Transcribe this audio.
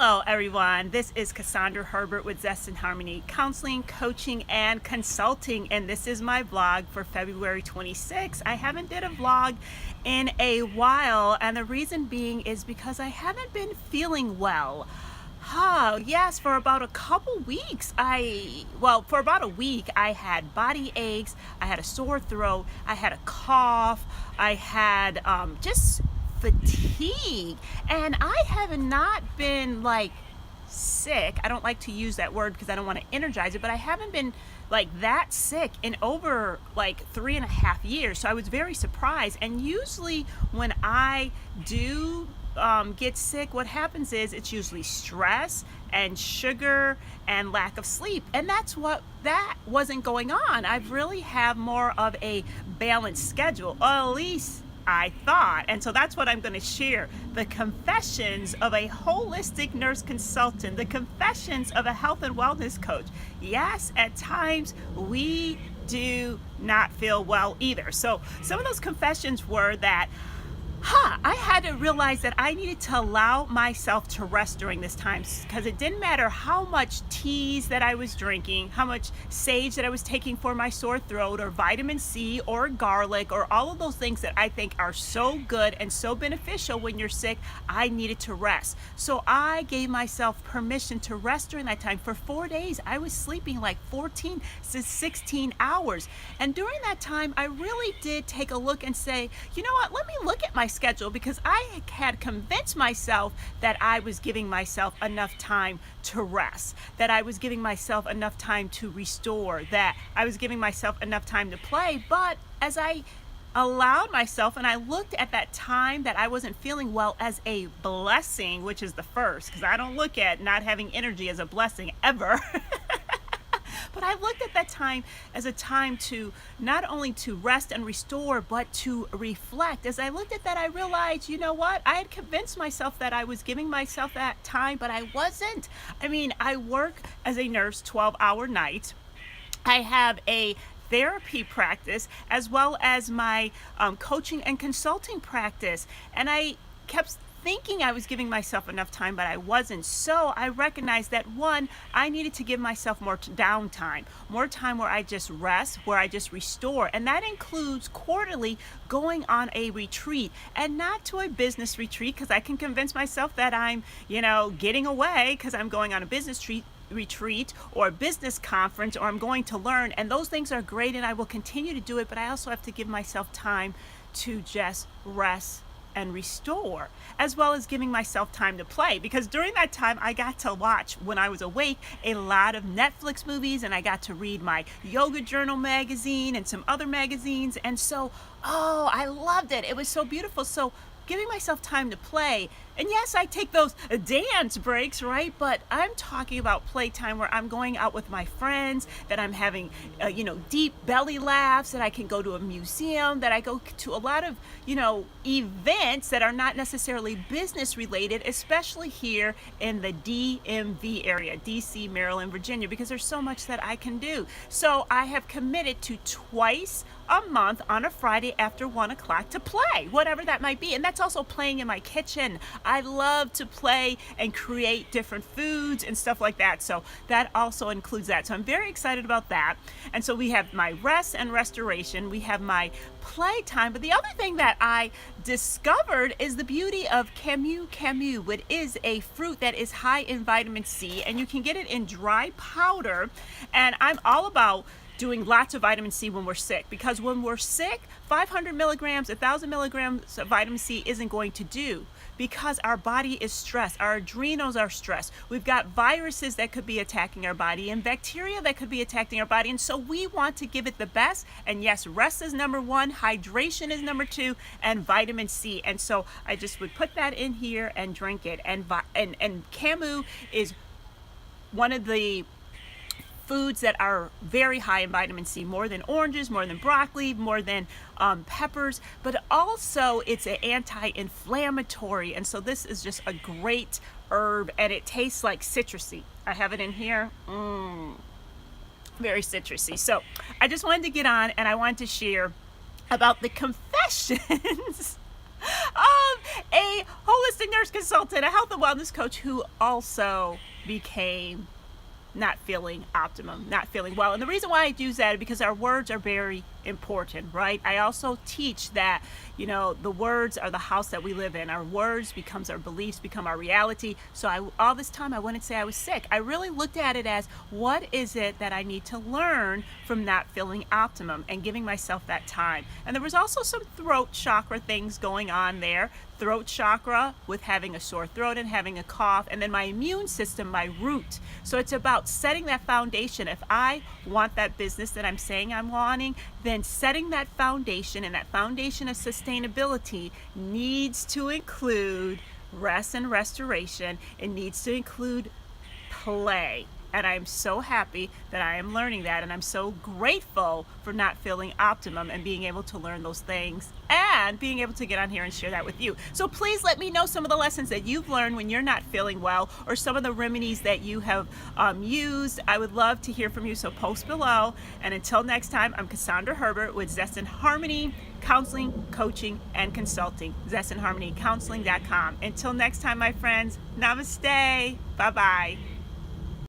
Hello, everyone. This is Cassandra Herbert with Zest and Harmony Counseling, Coaching, and Consulting, and this is my vlog for February 26th. I haven't did a vlog in a while, and the reason being is because I haven't been feeling well. Yes, for about a couple weeks, for about a week, I had body aches, I had a sore throat, I had a cough, I had just fatigue, and I have not been like sick. I don't like to use that word because I don't want to energize it, but I haven't been like that sick in over like 3.5 years. So I was very surprised. And usually when I do get sick, what happens is it's usually stress and sugar and lack of sleep, and that wasn't going on. I really have more of a balanced schedule, or at least I thought. And so that's what I'm going to share: the confessions of a holistic nurse consultant, the confessions of a health and wellness coach. Yes, at times we do not feel well either. So some of those confessions were that I had to realize that I needed to allow myself to rest during this time, because it didn't matter how much teas that I was drinking, how much sage that I was taking for my sore throat, or vitamin C, or garlic, or all of those things that I think are so good and so beneficial when you're sick. I needed to rest. So I gave myself permission to rest during that time. For 4 days, I was sleeping like 14 to 16 hours. And during that time, I really did take a look and say, you know what, let me look at my schedule, because I had convinced myself that I was giving myself enough time to rest, that I was giving myself enough time to restore, that I was giving myself enough time to play. But as I allowed myself and I looked at that time that I wasn't feeling well as a blessing, which is the first, because I don't look at not having energy as a blessing ever. But I looked at that time as a time to not only to rest and restore, but to reflect. As I looked at that, I realized, you know what? I had convinced myself that I was giving myself that time, but I wasn't. I mean, I work as a nurse 12-hour nights. I have a therapy practice as well as my coaching and consulting practice. And I kept thinking I was giving myself enough time, but I wasn't. So I recognized that, one, I needed to give myself more downtime, more time where I just rest, where I just restore. And that includes quarterly going on a retreat, and not to a business retreat, because I can convince myself that I'm, getting away because I'm going on a business retreat or a business conference, or I'm going to learn. And those things are great, and I will continue to do it, but I also have to give myself time to just rest and restore, as well as giving myself time to play, because during that time I got to watch, when I was awake, a lot of Netflix movies, and I got to read my Yoga Journal magazine and some other magazines. And so I loved it. It was so beautiful. So giving myself time to play. And yes, I take those dance breaks, right? But I'm talking about playtime where I'm going out with my friends, that I'm having, deep belly laughs, that I can go to a museum, that I go to a lot of, events that are not necessarily business related, especially here in the DMV area, DC, Maryland, Virginia, because there's so much that I can do. So I have committed to twice a month on a Friday after 1 o'clock to play, whatever that might be. And that's also playing in my kitchen. I love to play and create different foods and stuff like that. So that also includes that. So I'm very excited about that. And so we have my rest and restoration. We have my playtime. But the other thing that I discovered is the beauty of camu, which is a fruit that is high in vitamin C, and you can get it in dry powder. And I'm all about doing lots of vitamin C when we're sick, because when we're sick, 500 milligrams, 1,000 milligrams of vitamin C isn't going to do, because our body is stressed, our adrenals are stressed. We've got viruses that could be attacking our body and bacteria that could be attacking our body. And so we want to give it the best. And yes, rest is number one, hydration is number two, and vitamin C. And so I just would put that in here and drink it. And camu is one of the foods that are very high in vitamin C, more than oranges, more than broccoli, more than peppers, but also it's an anti-inflammatory. And so this is just a great herb, and it tastes like citrusy. I have it in here. Very citrusy. So I just wanted to get on, and I wanted to share about the confessions of a holistic nurse consultant, a health and wellness coach who also became not feeling optimum, not feeling well. And the reason why I do that is because our words are very important, right? I also teach that, the words are the house that we live in. Our words becomes our beliefs, become our reality. So all this time I wouldn't say I was sick. I really looked at it as, what is it that I need to learn from not feeling optimum, and giving myself that time. And there was also some throat chakra things going on there. Throat chakra with having a sore throat and having a cough, and then my immune system, my root. So it's about setting that foundation. If I want that business that I'm saying I'm wanting, then setting that foundation, and that foundation of sustainability needs to include rest and restoration. It needs to include play. And I'm so happy that I am learning that, and I'm so grateful for not feeling optimum and being able to learn those things and being able to get on here and share that with you. So please let me know some of the lessons that you've learned when you're not feeling well, or some of the remedies that you have used. I would love to hear from you, so post below. And until next time, I'm Cassandra Herbert with Zest and Harmony Counseling, Coaching, and Consulting. ZestandHarmonyCounseling.com. Until next time, my friends, namaste. Bye-bye.